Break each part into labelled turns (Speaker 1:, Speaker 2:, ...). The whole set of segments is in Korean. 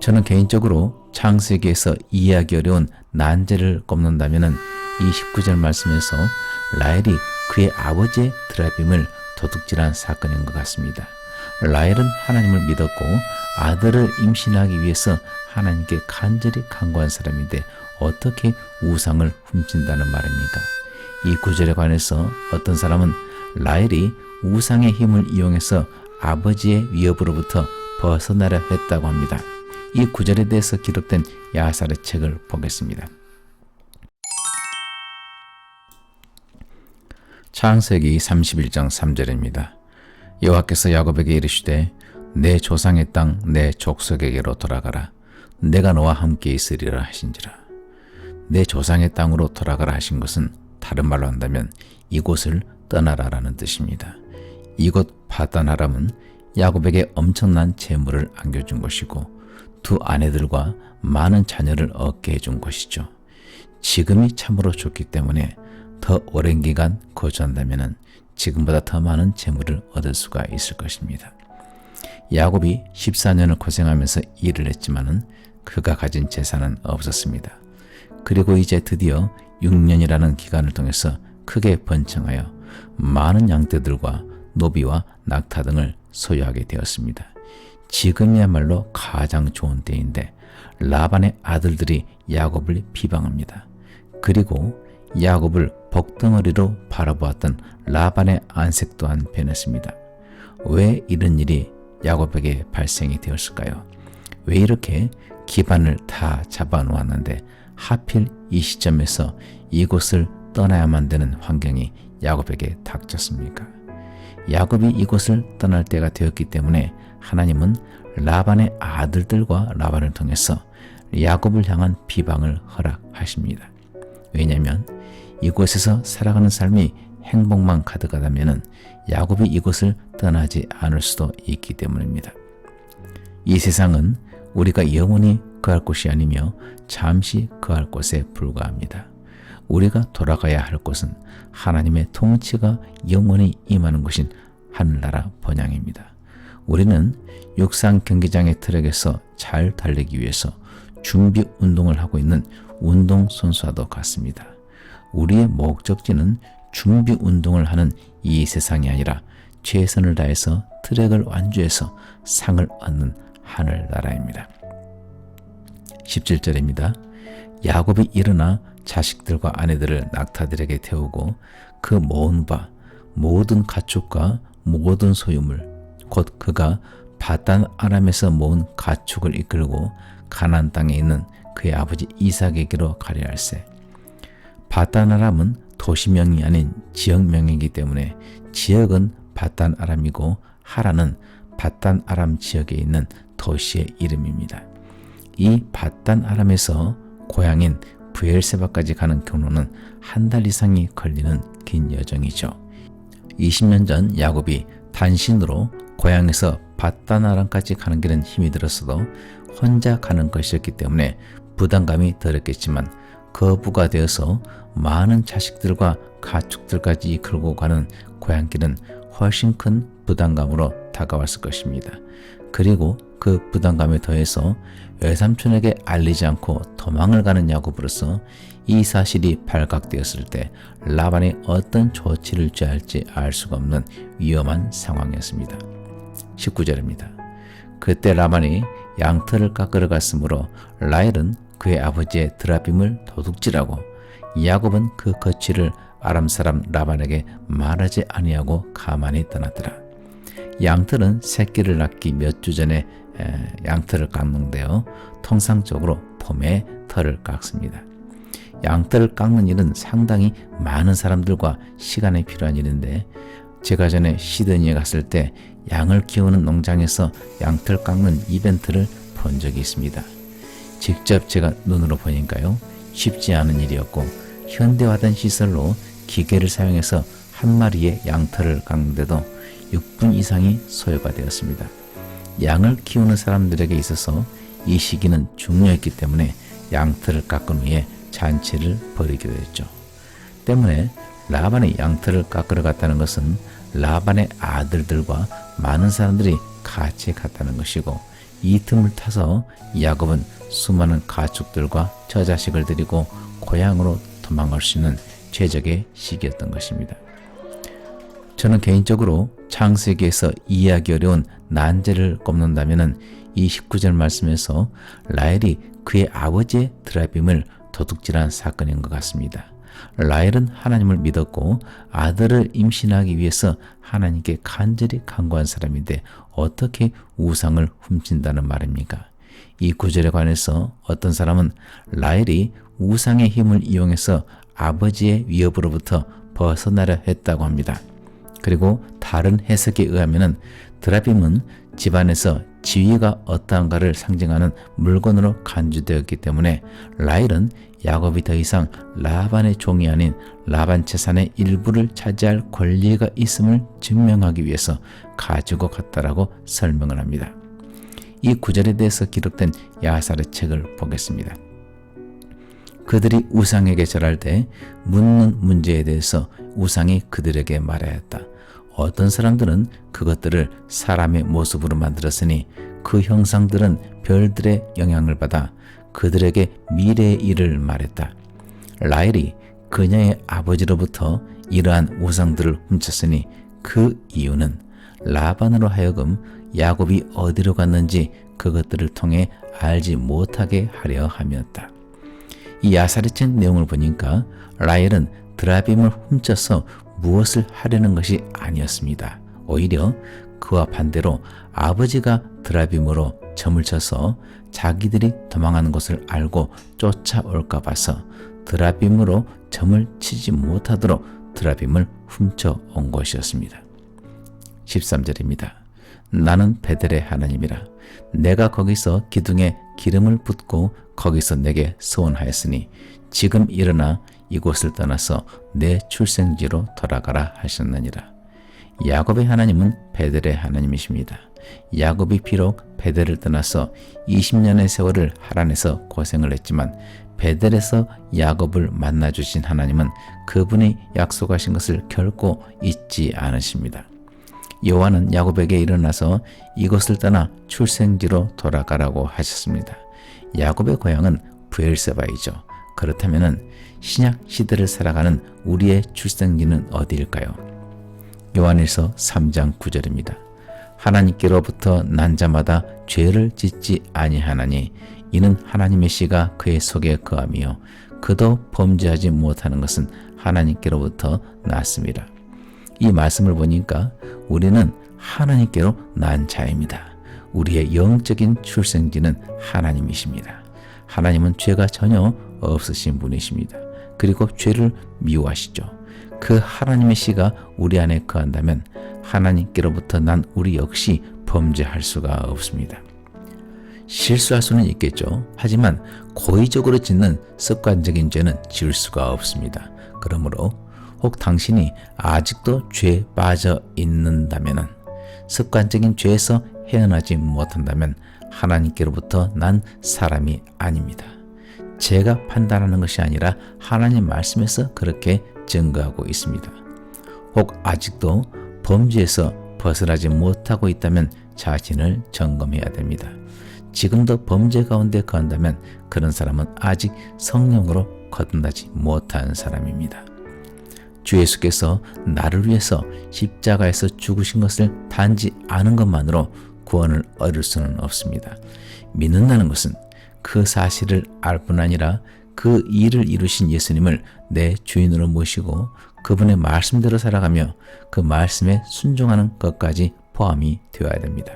Speaker 1: 저는 개인적으로 창세기에서 이해하기 어려운 난제를 꼽는다면 이 19절 말씀에서 라헬이 그의 아버지의 드라빔을 도둑질한 사건인 것 같습니다. 라헬은 하나님을 믿었고 아들을 임신하기 위해서 하나님께 간절히 간구한 사람인데 어떻게 우상을 훔친다는 말입니까? 이 구절에 관해서 어떤 사람은 라헬이 우상의 힘을 이용해서 아버지의 위협으로부터 벗어나려 했다고 합니다. 이 구절에 대해서 기록된 야살의 책을 보겠습니다. 창세기 31장 3절입니다. 여호와께서 야곱에게 이르시되 내 조상의 땅 내 족속에게로 돌아가라. 내가 너와 함께 있으리라 하신지라. 내 조상의 땅으로 돌아가라 하신 것은 다른 말로 한다면 이곳을 떠나라라는 뜻입니다. 이곳 파단 아람은 야곱에게 엄청난 재물을 안겨준 것이고 두 아내들과 많은 자녀를 얻게 해준 것이죠. 지금이 참으로 좋기 때문에 더 오랜 기간 거주한다면 지금보다 더 많은 재물을 얻을 수가 있을 것입니다. 야곱이 14년을 고생하면서 일을 했지만은 그가 가진 재산은 없었습니다. 그리고 이제 드디어 6년이라는 기간을 통해서 크게 번창하여 많은 양떼들과 노비와 낙타 등을 소유하게 되었습니다. 지금이야말로 가장 좋은 때인데 라반의 아들들이 야곱을 비방합니다. 그리고 야곱을 복덩어리로 바라보았던 라반의 안색 또한 변했습니다. 왜 이런 일이 야곱에게 발생이 되었을까요? 왜 이렇게 기반을 다 잡아놓았는데 하필 이 시점에서 이곳을 떠나야만 되는 환경이 야곱에게 닥쳤습니까? 야곱이 이곳을 떠날 때가 되었기 때문에 하나님은 라반의 아들들과 라반을 통해서 야곱을 향한 비방을 허락하십니다. 왜냐하면 이곳에서 살아가는 삶이 행복만 가득하다면 야곱이 이곳을 떠나지 않을 수도 있기 때문입니다. 이 세상은 우리가 영원히 거할 곳이 아니며 잠시 거할 곳에 불과합니다. 우리가 돌아가야 할 곳은 하나님의 통치가 영원히 임하는 곳인 하늘나라 번향입니다. 우리는 육상 경기장의 트랙에서 잘 달리기 위해서 준비 운동을 하고 있는 운동선수와도 같습니다. 우리의 목적지는 준비 운동을 하는 이 세상이 아니라 최선을 다해서 트랙을 완주해서 상을 얻는 하늘나라입니다. 17절입니다. 야곱이 일어나 자식들과 아내들을 낙타들에게 태우고 그 모은 바 모든 가축과 모든 소유물 곧 그가 파단 아람에서 모은 가축을 이끌고 가나안 땅에 있는 그의 아버지 이삭에게로 가려 할세. 파단 아람은 도시명이 아닌 지역명이기 때문에 지역은 파단 아람이고 하란은 파단 아람 지역에 있는 도시의 이름입니다. 이 파단 아람에서 고향인 브엘세바까지 가는 경로는 한 달 이상이 걸리는 긴 여정이죠. 20년 전 야곱이 단신으로 고향에서 파단 아람까지 가는 길은 힘이 들었어도 혼자 가는 것이었기 때문에 부담감이 덜했겠지만 거부가 되어서 많은 자식들과 가축들까지 이끌고 가는 고향길은 훨씬 큰 부담감으로 다가왔을 것입니다. 그리고 그 부담감에 더해서 외삼촌에게 알리지 않고 도망을 가는 야곱으로서 이 사실이 발각되었을 때 라반이 어떤 조치를 취할지 알 수가 없는 위험한 상황이었습니다. 19절입니다. 그때 라반이 양털을 깎으러 갔으므로 라헬은 그의 아버지의 드라빔을 도둑질하고 야곱은 그 거취를 아람 사람 라반에게 말하지 아니하고 가만히 떠나더라. 양털은 새끼를 낳기 몇 주 전에 양털을 깎는데요. 통상적으로 봄에 털을 깎습니다. 양털을 깎는 일은 상당히 많은 사람들과 시간이 필요한 일인데 제가 전에 시드니에 갔을 때 양을 키우는 농장에서 양털 깎는 이벤트를 본 적이 있습니다. 직접 제가 눈으로 보니까요. 쉽지 않은 일이었고 현대화된 시설로 기계를 사용해서 한 마리의 양털을 깎는데도 6분 이상이 소요가 되었습니다. 양을 키우는 사람들에게 있어서 이 시기는 중요했기 때문에 양털을 깎은 후에 잔치를 벌이기도 했죠. 때문에 라반이 양털을 깎으러 갔다는 것은 라반의 아들들과 많은 사람들이 같이 갔다는 것이고 이 틈을 타서 야곱은 수많은 가축들과 저자식을 데리고 고향으로 도망갈 수 있는 최적의 시기였던 것입니다. 저는 개인적으로 창세기에서 이해하기 어려운 난제를 꼽는다면 이 19절 말씀에서 라헬이 그의 아버지의 드라빔을 도둑질한 사건인 것 같습니다. 라헬은 하나님을 믿었고 아들을 임신하기 위해서 하나님께 간절히 간구한 사람인데 어떻게 우상을 훔친다는 말입니까? 이 구절에 관해서 어떤 사람은 라헬이 우상의 힘을 이용해서 아버지의 위협으로부터 벗어나려 했다고 합니다. 그리고 다른 해석에 의하면 드라빔은 집안에서 지위가 어떠한가를 상징하는 물건으로 간주되었기 때문에 라헬은 야곱이 더 이상 라반의 종이 아닌 라반 재산의 일부를 차지할 권리가 있음을 증명하기 위해서 가지고 갔다라고 설명을 합니다. 이 구절에 대해서 기록된 야살의 책을 보겠습니다. 그들이 우상에게 절할 때 묻는 문제에 대해서 우상이 그들에게 말하였다. 어떤 사람들은 그것들을 사람의 모습으로 만들었으니 그 형상들은 별들의 영향을 받아 그들에게 미래의 일을 말했다. 라헬이 그녀의 아버지로부터 이러한 우상들을 훔쳤으니 그 이유는 라반으로 하여금 야곱이 어디로 갔는지 그것들을 통해 알지 못하게 하려 함이었다. 이 야살의 책 내용을 보니까 라헬은 드라빔을 훔쳐서 무엇을 하려는 것이 아니었습니다. 오히려 그와 반대로 아버지가 드라빔으로 점을 쳐서 자기들이 도망하는 것을 알고 쫓아올까 봐서 드라빔으로 점을 치지 못하도록 드라빔을 훔쳐온 것이었습니다. 13절입니다. 나는 베델의 하나님이라. 내가 거기서 기둥에 기름을 붓고 거기서 내게 서원하였으니 지금 일어나 이곳을 떠나서 내 출생지로 돌아가라 하셨느니라. 야곱의 하나님은 베델의 하나님이십니다. 야곱이 비록 베델을 떠나서 20년의 세월을 하란에서 고생을 했지만 베델에서 야곱을 만나주신 하나님은 그분이 약속하신 것을 결코 잊지 않으십니다. 여호와는 야곱에게 일어나서 이곳을 떠나 출생지로 돌아가라고 하셨습니다. 야곱의 고향은 브엘세바이죠. 그렇다면 신약 시대를 살아가는 우리의 출생지는 어디일까요? 요한일서 3장 9절입니다. 하나님께로부터 난 자마다 죄를 짓지 아니하나니 이는 하나님의 씨가 그의 속에 거함이요 그도 범죄하지 못하는 것은 하나님께로부터 났습니다. 이 말씀을 보니까 우리는 하나님께로 난 자입니다. 우리의 영적인 출생지는 하나님이십니다. 하나님은 죄가 전혀 없으신 분이십니다. 그리고 죄를 미워하시죠. 그 하나님의 씨가 우리 안에 거한다면 하나님께로부터 난 우리 역시 범죄할 수가 없습니다. 실수할 수는 있겠죠. 하지만 고의적으로 짓는 습관적인 죄는 지을 수가 없습니다. 그러므로 혹 당신이 아직도 죄에 빠져 있는다면, 습관적인 죄에서 헤어나지 못한다면 하나님께로부터 난 사람이 아닙니다. 제가 판단하는 것이 아니라 하나님 말씀에서 그렇게 증거하고 있습니다. 혹 아직도 범죄에서 벗어나지 못하고 있다면 자신을 점검해야 됩니다. 지금도 범죄 가운데 거한다면 그런 사람은 아직 성령으로 거듭나지 못한 사람입니다. 주 예수께서 나를 위해서 십자가에서 죽으신 것을 단지 아는 것만으로 구원을 얻을 수는 없습니다. 믿는다는 것은 그 사실을 알 뿐 아니라 그 일을 이루신 예수님을 내 주인으로 모시고 그분의 말씀대로 살아가며 그 말씀에 순종하는 것까지 포함이 되어야 됩니다.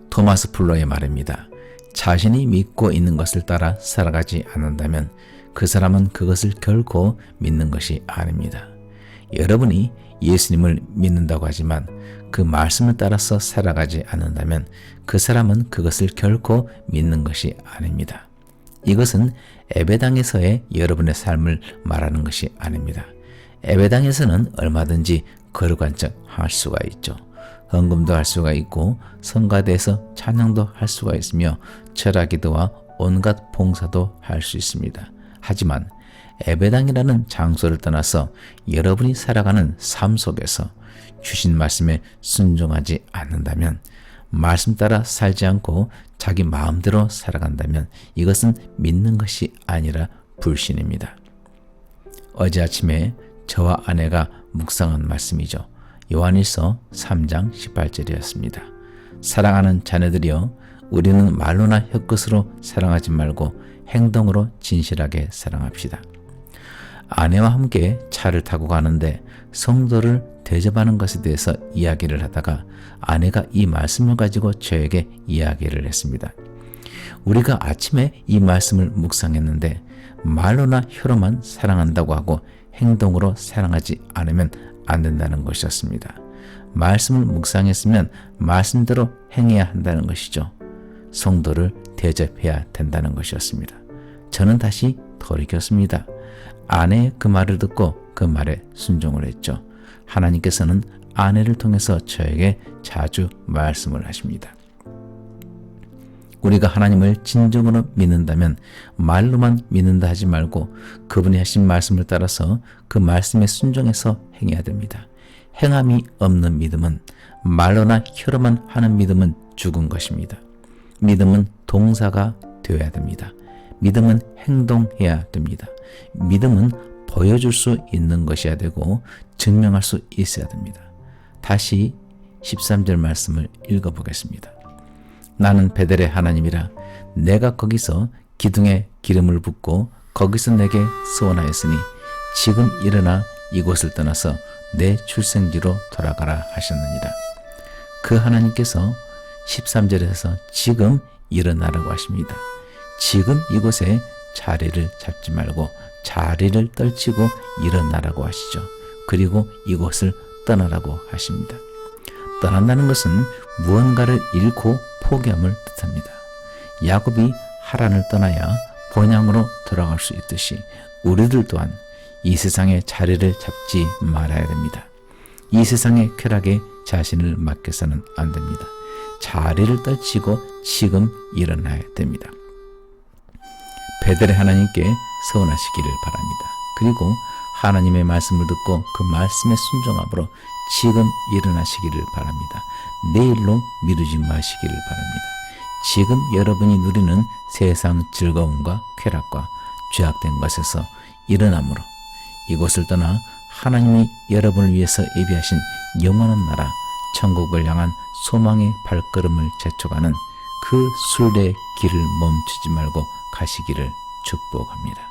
Speaker 1: 토마스 풀러의 말입니다. 자신이 믿고 있는 것을 따라 살아가지 않는다면 그 사람은 그것을 결코 믿는 것이 아닙니다. 여러분이 예수님을 믿는다고 하지만 그 말씀을 따라서 살아가지 않는다면 그 사람은 그것을 결코 믿는 것이 아닙니다. 이것은 에베당에서의 여러분의 삶을 말하는 것이 아닙니다. 에베당에서는 얼마든지 거룩한 척 할 수가 있죠. 헌금도 할 수가 있고 성가대에서 찬양도 할 수가 있으며 철학기도와 온갖 봉사도 할 수 있습니다. 하지만 에베당이라는 장소를 떠나서 여러분이 살아가는 삶 속에서 주신 말씀에 순종하지 않는다면 말씀 따라 살지 않고 자기 마음대로 살아간다면 이것은 믿는 것이 아니라 불신입니다. 어제 아침에 저와 아내가 묵상한 말씀이죠. 요한일서 3장 18절이었습니다. 사랑하는 자녀들이여, 우리는 말로나 혀끝으로 사랑하지 말고 행동으로 진실하게 사랑합시다. 아내와 함께 차를 타고 가는데 성도를 대접하는 것에 대해서 이야기를 하다가 아내가 이 말씀을 가지고 저에게 이야기를 했습니다. 우리가 아침에 이 말씀을 묵상했는데 말로나 혀로만 사랑한다고 하고 행동으로 사랑하지 않으면 안 된다는 것이었습니다. 말씀을 묵상했으면 말씀대로 행해야 한다는 것이죠. 성도를 대접해야 된다는 것이었습니다. 저는 다시 돌이켰습니다. 아내의 그 말을 듣고 그 말에 순종을 했죠. 하나님께서는 아내를 통해서 저에게 자주 말씀을 하십니다. 우리가 하나님을 진정으로 믿는다면 말로만 믿는다 하지 말고 그분이 하신 말씀을 따라서 그 말씀에 순종해서 행해야 됩니다. 행함이 없는 믿음은, 말로나 혀로만 하는 믿음은 죽은 것입니다. 믿음은 동사가 되어야 됩니다. 믿음은 행동해야 됩니다. 믿음은 보여줄 수 있는 것이어야 되고 증명할 수 있어야 됩니다. 다시 13절 말씀을 읽어보겠습니다. 나는 베델의 하나님이라. 내가 거기서 기둥에 기름을 붓고 거기서 내게 소원하였으니 지금 일어나 이곳을 떠나서 내 출생지로 돌아가라 하셨느니라. 그 하나님께서 13절에서 지금 일어나라고 하십니다. 지금 이곳에 자리를 잡지 말고 자리를 떨치고 일어나라고 하시죠. 그리고 이곳을 떠나라고 하십니다. 떠난다는 것은 무언가를 잃고 포기함을 뜻합니다. 야곱이 하란을 떠나야 본향으로 돌아갈 수 있듯이 우리들 또한 이 세상에 자리를 잡지 말아야 됩니다. 이 세상의 쾌락에 자신을 맡겨서는 안 됩니다. 자리를 떨치고 지금 일어나야 됩니다. 베델의 하나님께 서원하시기를 바랍니다. 그리고 하나님의 말씀을 듣고 그 말씀에 순종함으로 지금 일어나시기를 바랍니다. 내일로 미루지 마시기를 바랍니다. 지금 여러분이 누리는 세상 즐거움과 쾌락과 죄악된 것에서 일어남으로 이곳을 떠나 하나님이 여러분을 위해서 예비하신 영원한 나라 천국을 향한 소망의 발걸음을 재촉하는 그 순례의 길을 멈추지 말고 가시기를 축복합니다.